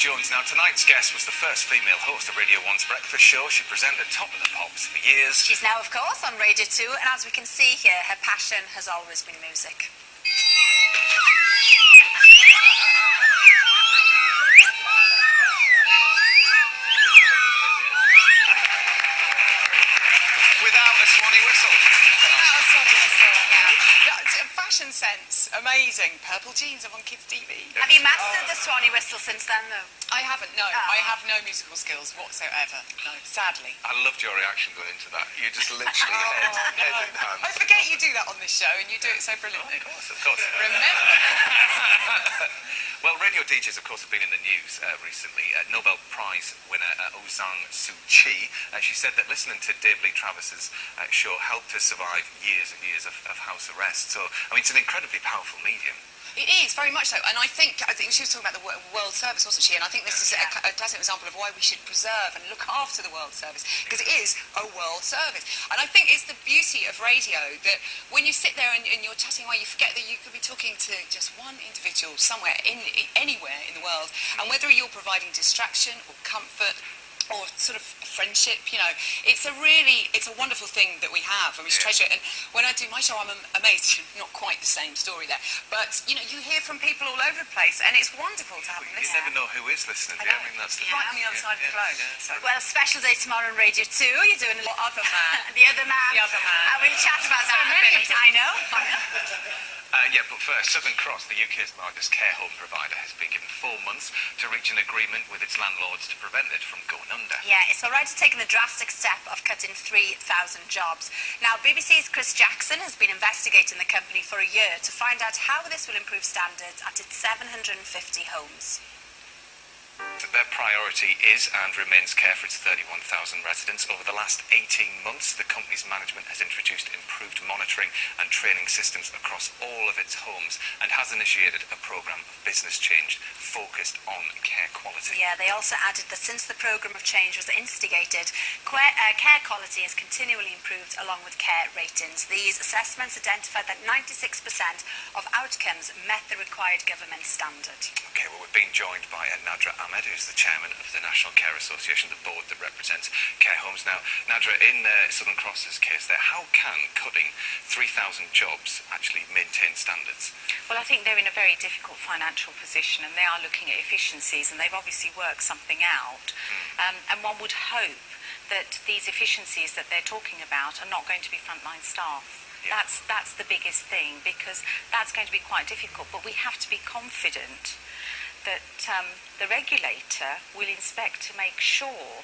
Jones. Now, tonight's guest was the first female host of Radio 1's breakfast show. She presented Top of the Pops for years. She's now, of course, on Radio 2, and as we can see here, her passion has always been music. Without a swanny whistle. Without a swanny whistle, yeah. Fashion sense, amazing. Purple jeans up on kids' TV. Have you mastered the swanny whistle since then, though? I haven't, no. I have no musical skills whatsoever, no, sadly. I loved your reaction going into that. You just literally head in hand. I forget you do that on this show, and you do it so brilliantly. Of course. Remember. Well, radio DJs, of course, have been in the news recently. Nobel Prize winner Aung San Suu Kyi, she said that listening to Dave Lee Travis's show helped her survive years and years of house arrest. So, I mean, it's an incredibly powerful medium. It is, very much so. And I think she was talking about the World Service, wasn't she? And I think this is a classic example of why we should preserve and look after the World Service, because it is a world service. And I think it's the beauty of radio that when you sit there and you're chatting away, you forget that you could be talking to just one individual somewhere, anywhere in the world. And whether you're providing distraction or comfort or sort of friendship, you know, it's a wonderful thing that we have, and we should treasure it. And when I do my show, I'm amazed. Not quite the same story there, but you know, you hear from people all over the place, and it's wonderful to have them listen. You never know who is listening. I mean, that's the right on the other side of the globe. So. Well, special day tomorrow on Radio 2. You're doing the other man. The other man. The other man. And we'll chat about that in a minute. I know. But first, Southern Cross, the UK's largest care home provider, has been given 4 months to reach an agreement with its landlords to prevent it from going under. Yeah, it's already taken the drastic step of cutting 3,000 jobs. Now, BBC's Chris Jackson has been investigating the company for a year to find out how this will improve standards at its 750 homes. Their priority is and remains care for its 31,000 residents. Over the last 18 months, the company's management has introduced improved monitoring and training systems across all of its homes and has initiated a programme of business change focused on care quality. Yeah, they also added that since the programme of change was instigated, care quality has continually improved along with care ratings. These assessments identified that 96% of outcomes met the required government standard. Okay, well, we're being joined by Nadra Ahmed, who's the chairman of the National Care Association, the board that represents care homes. Now, Nadra, in Southern Cross's case there, how can cutting 3,000 jobs actually maintain standards? Well, I think they're in a very difficult financial position, and they are looking at efficiencies, and they've obviously worked something out. And one would hope that these efficiencies that they're talking about are not going to be frontline staff. Yeah. That's the biggest thing, because that's going to be quite difficult. But we have to be confident that the regulator will inspect to make sure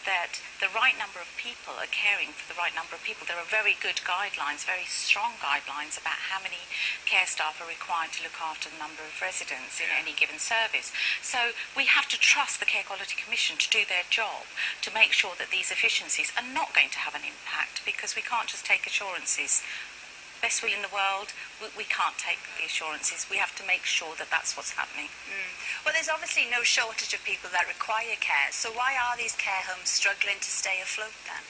that the right number of people are caring for the right number of people. There are very good guidelines, very strong guidelines about how many care staff are required to look after the number of residents in any given service. So we have to trust the Care Quality Commission to do their job, to make sure that these efficiencies are not going to have an impact, because we can't just take assurances. Best will in the world, we can't take the assurances. We have to make sure that that's what's happening. Well, there's obviously no shortage of people that require care, so why are these care homes struggling to stay afloat then?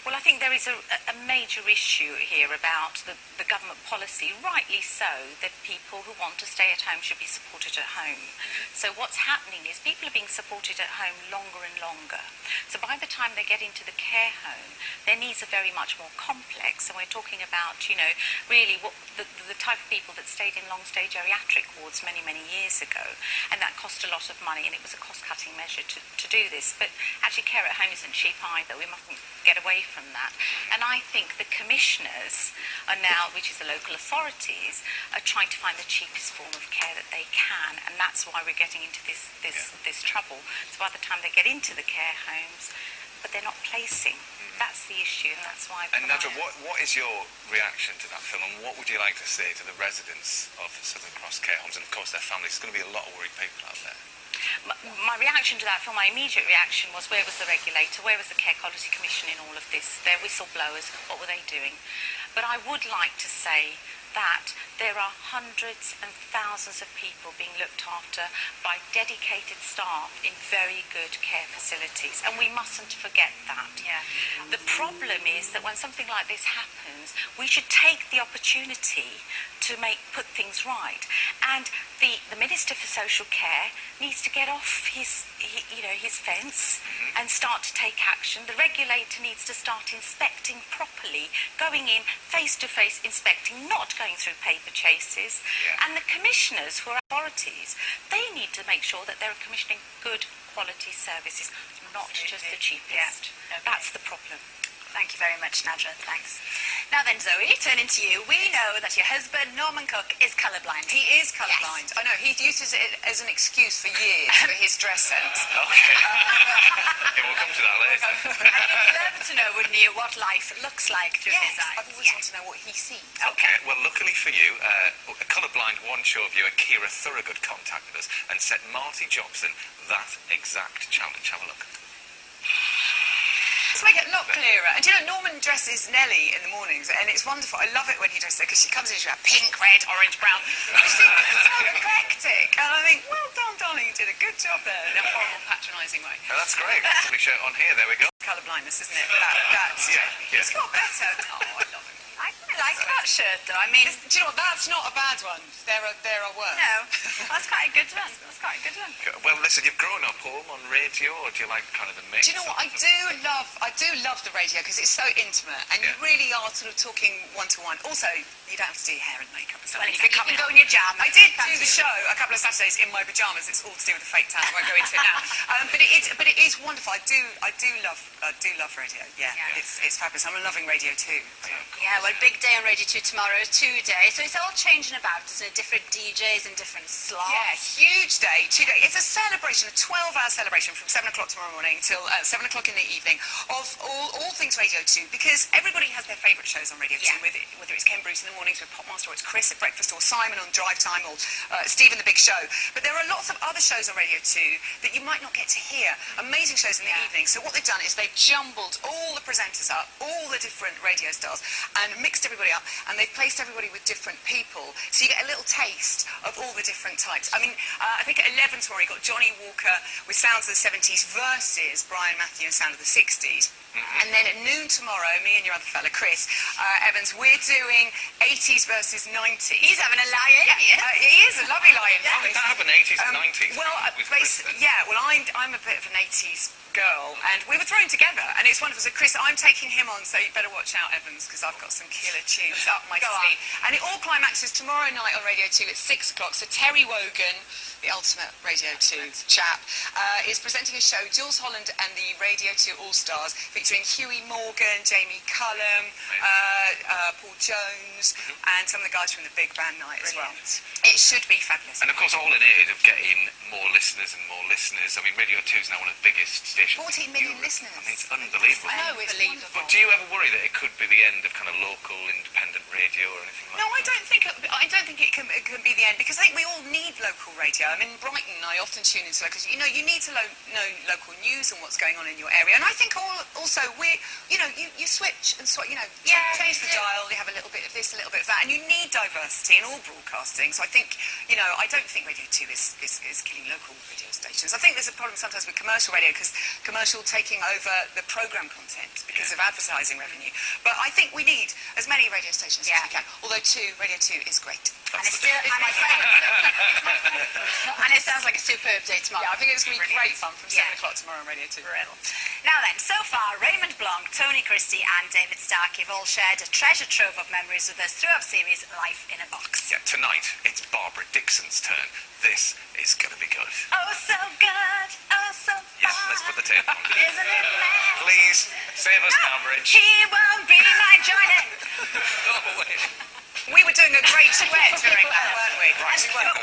Well, I think there is a major issue here about the government policy, rightly so, that people who want to stay at home should be supported at home. So what's happening is people are being supported at home longer and longer. So by the time they get into the care home, their needs are very much more complex. And we're talking about, you know, really what the type of people that stayed in long-stay geriatric wards many, many years ago. And that cost a lot of money, and it was a cost-cutting measure to do this. But actually, care at home isn't cheap either. We mustn't get away from that. And I think the commissioners are now, which is the local authorities, are trying to find the cheapest form of care that they can, and that's why we're getting into this trouble. So by the time they get into the care homes, but they're not placing. That's the issue, and that's why... And Nadra, what is your reaction to that film, and what would you like to say to the residents of Southern Cross care homes and, of course, their families? There's going to be a lot of worried people out there. My reaction to that film, my immediate reaction was, where was the regulator? Where was the Care Quality Commission in all of this? They're whistleblowers. What were they doing? But I would like to say that there are hundreds and thousands of people being looked after by dedicated staff in very good care facilities, and we mustn't forget that. Yeah. The problem is that when something like this happens, we should take the opportunity to put things right. And the Minister for Social Care needs to get off his fence and start to take action. The regulator needs to start inspecting properly, going in face-to-face inspecting, not going through paper chases. Yeah. And the commissioners, who are authorities, they need to make sure that they're commissioning good quality services, not just the cheapest. Yeah. Okay. That's the problem. Thank you very much, Nadra. Thanks. Now then, Zoe, turning to you. We know that your husband, Norman Cook, is colourblind. He is colourblind. I know, he uses it as an excuse for years for his dress sense. Okay. Yeah, we'll come to that later. And you'd love to know, wouldn't you, what life looks like through his eyes? I've always wanted to know what he sees. Okay, well, luckily for you, a colourblind one-show viewer, Kira Thorogood, contacted us and set Marty Jobson that exact challenge. Have a look. To make it a lot clearer. And do you know, Norman dresses Nellie in the mornings, and it's wonderful. I love it when he dresses her, because she comes in, she's got pink, red, orange, brown. She's so eclectic. And I think, well done, darling, you did a good job there, in a horrible, patronising way. Oh, that's great. Lovely shirt on here, there we go. Colour blindness, isn't it? That's Yeah. It's got better. Oh, I love it. I quite like that shirt, though. I mean, Do you know what? That's not a bad one. There are worse. no, that's quite a good one. That's quite a good one. Well, listen, you've grown up home on radio, or do you like kind of the mix? Do you know what? I do love the radio because it's so intimate, and you really are sort of talking one-to-one. Also, you don't have to do your hair and makeup and stuff. Well, you can go in your jam. I did do the show a couple of Saturdays in my pyjamas. It's all to do with the fake tan. I won't go into it now. But it is wonderful. I do love radio. Yeah. It's fabulous. I'm loving radio too. Yeah, well, big day on Radio 2 tomorrow, 2 days. So it's all changing about, isn't it? Different DJs and different slots. Yeah, huge day, 2 days. It's a celebration, a 12-hour celebration from 7 o'clock tomorrow morning till 7 o'clock in the evening of all things Radio 2, because everybody has their favourite shows on Radio 2, whether it's Ken Bruce in the mornings with Popmaster, or it's Chris at breakfast, or Simon on Drive Time, or Steve in the Big Show. But there are lots of other shows on Radio 2 that you might not get to hear. Amazing shows in the evening. So what they've done is they've jumbled all the presenters up, all the different radio stars, and mixed everybody up, and they've placed everybody with different people, so you get a little taste of all the different types. I mean, I think at 11 tomorrow you've got Johnny Walker with Sounds of the 70s versus Brian Matthew and Sound of the 60s. And then at noon tomorrow, me and your other fella, Chris Evans, we're doing 80s versus 90s. He's having a lie-in, he is a lovely lie-in. How did that happen, 80s and 90s? Well, I'm a bit of an 80s girl, and we were thrown together, and it's wonderful. So Chris, I'm taking him on, so you better watch out, Evans, because I've got some killer tunes up my sleeve. And it all climaxes tomorrow night on Radio 2 at 6 o'clock. So Terry Wogan, the ultimate Radio 2 chap, is presenting a show, Jules Holland and the Radio 2 All-Stars, featuring Huey Morgan, Jamie Cullum, Paul Jones, and some of the guys from the Big Band Night as well. It should be fabulous. And of course, all in aid of getting more listeners and more listeners. I mean, Radio 2 is now one of the biggest stations. 14 million listeners. I mean, it's unbelievable. I know, it's unbelievable. But do you ever worry that it could be the end of kind of local independent radio or anything like that? No, I don't think it can be the end, because I think we all need local radio. I mean, in Brighton, I often tune into local. You need to know local news and what's going on in your area. And I think also you switch and change the dial. You have a little bit of this, a little bit of that, and you need diversity in all broadcasting. So I think I don't think Radio 2 is killing local radio stations. I think there's a problem sometimes with commercial radio, because commercial taking over the programme content because of advertising revenue. But I think we need as many radio stations as we can. Although Radio 2 is great. And it's still, and it sounds like a superb day tomorrow. Yeah, I think it's going to be great fun from 7 o'clock tomorrow on Radio 2. Now then, so far, Raymond Blanc, Tony Christie and David Starkey have all shared a treasure trove of memories with us throughout the series Life in a Box. Yeah, tonight, it's Barbara Dixon's turn. This is going to be good. Oh, so good. Oh, so fun. Yeah, let's put the tape on. Isn't it mad? Please, save us, Cambridge. He won't be my joining. Go away. We were doing a great duet during that, weren't we? But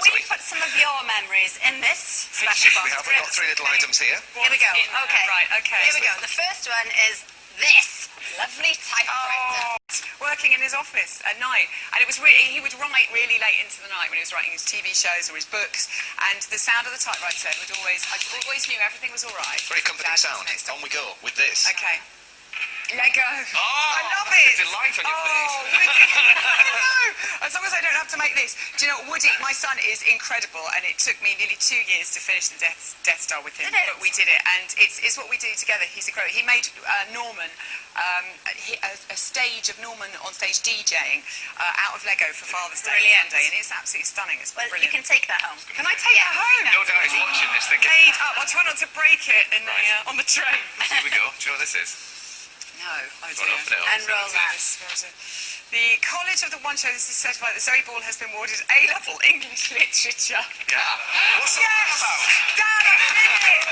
we put some of your memories in this special box. We've got 3 little items here. Here we go. Okay. Right, okay. Here we go. The first one is this lovely typewriter. Working in his office at night, and it was he would write really late into the night when he was writing his TV shows or his books, and the sound of the typewriter I always knew everything was all right. Very comforting sound. On we go with this. Okay. Lego. Oh, I love it. the delight on your face. Woody. I know. As long as I don't have to make this. Do you know, Woody, my son is incredible, and it took me nearly 2 years to finish the Death Star with him. Did it? But we did it, and it's what we do together. He's incredible. He made Norman, a stage of Norman on stage DJing out of Lego for Father's Day on Brilliant. Sunday, and it's absolutely stunning. It's Well, brilliant. you can take that home. Can I take that home? No doubt he's watching this thinking, Made up. I'll try not to break it in Right. on the train. here we go. Do you know what this is? No, I Got off now. And roll that. The College of the One Show, this is certified that Zoe Ball has been awarded A-level English literature. Yeah. What's that Yes! about? Dad, I did it!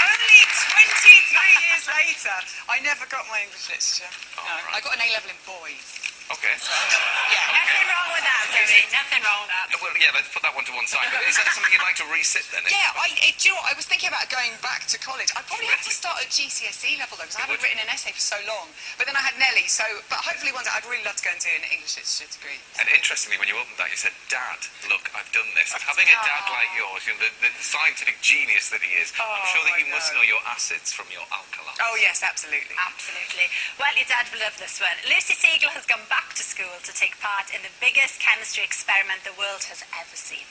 Only 23 years later, I never got my English literature. Oh, No, right. I got an A-level in boys. Okay. Yeah. Nothing wrong with that, Zoe. Nothing wrong with that. Well, yeah, let's put that one to one side. But is that something you'd like to resit then? Yeah, do you know what? I was thinking about going back to college. I'd probably have to start at GCSE level, though, because I haven't written an essay for so long. But then I had Nelly, but hopefully one day I'd really love to go and do an English literature degree. And interestingly, when you opened that, you said, Dad, look, I've done this. Having a dad like yours, you know, the scientific genius that he is, I'm sure that you must know your acids from your alkalis. Oh, yes, absolutely. Absolutely. Well, your dad will love this one. Lucy Siegel has gone back to school to take part in the biggest chemistry experiment the world has ever seen.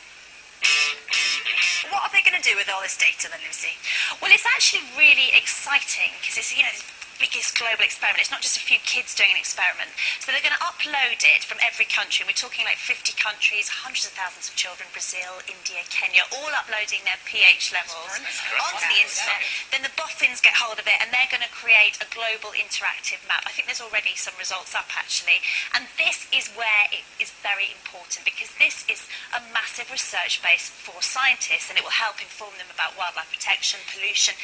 What are they going to do with all this data then, Lucy? Well, it's actually really exciting because it's, biggest global experiment. It's not just a few kids doing an experiment. So they're going to upload it from every country. We're talking like 50 countries, hundreds of thousands of children, Brazil, India, Kenya, all uploading their pH levels onto the internet. Then the boffins get hold of it and they're going to create a global interactive map. I think there's already some results up actually. And this is where it is very important because this is a massive research base for scientists and it will help inform them about wildlife protection, pollution.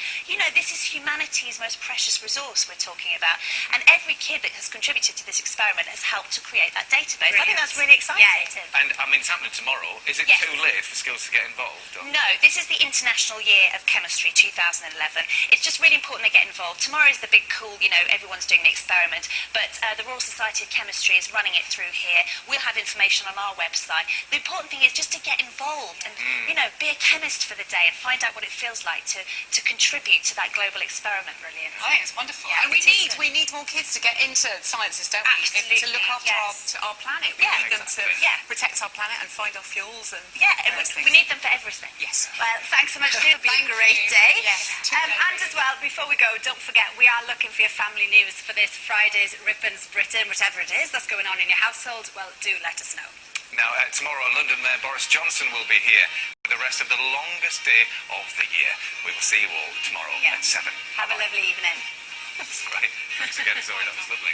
This is humanity's most precious resource we're talking about. And every kid that has contributed to this experiment has helped to create that database. I think that's really exciting. Yeah, it is. And, I mean, it's happening tomorrow. Is it Yes. too late for schools to get involved? Or? No, this is the International Year of Chemistry 2011. It's just really important they get involved. Tomorrow is the big cool, everyone's doing the experiment, but the Royal Society of Chemistry is running it through here. We'll have information on our website. The important thing is just to get involved and, be a chemist for the day and find out what it feels like to contribute to that global experiment. Brilliant. I think it's wonderful. Yeah, and we it is need more kids to get into sciences, don't we? Absolutely, To look after yes. our planet. We Yeah, need them to exactly. protect our planet and find our fuels and Yeah, and those we things. need them for everything. Yes. Well, thanks so much, Lou. It'll be a Thank great you. day. Yes, And as well, before we go, don't forget, we are looking for your family news for this Friday's Rippins Britain, whatever it is that's going on in your household. Well, do let us know. Now, tomorrow, London Mayor Boris Johnson will be here for the rest of the longest day of the year. We will see you all tomorrow Yeah. at 7. Have a lovely evening. That's great. Thanks again, Zoe. That was lovely.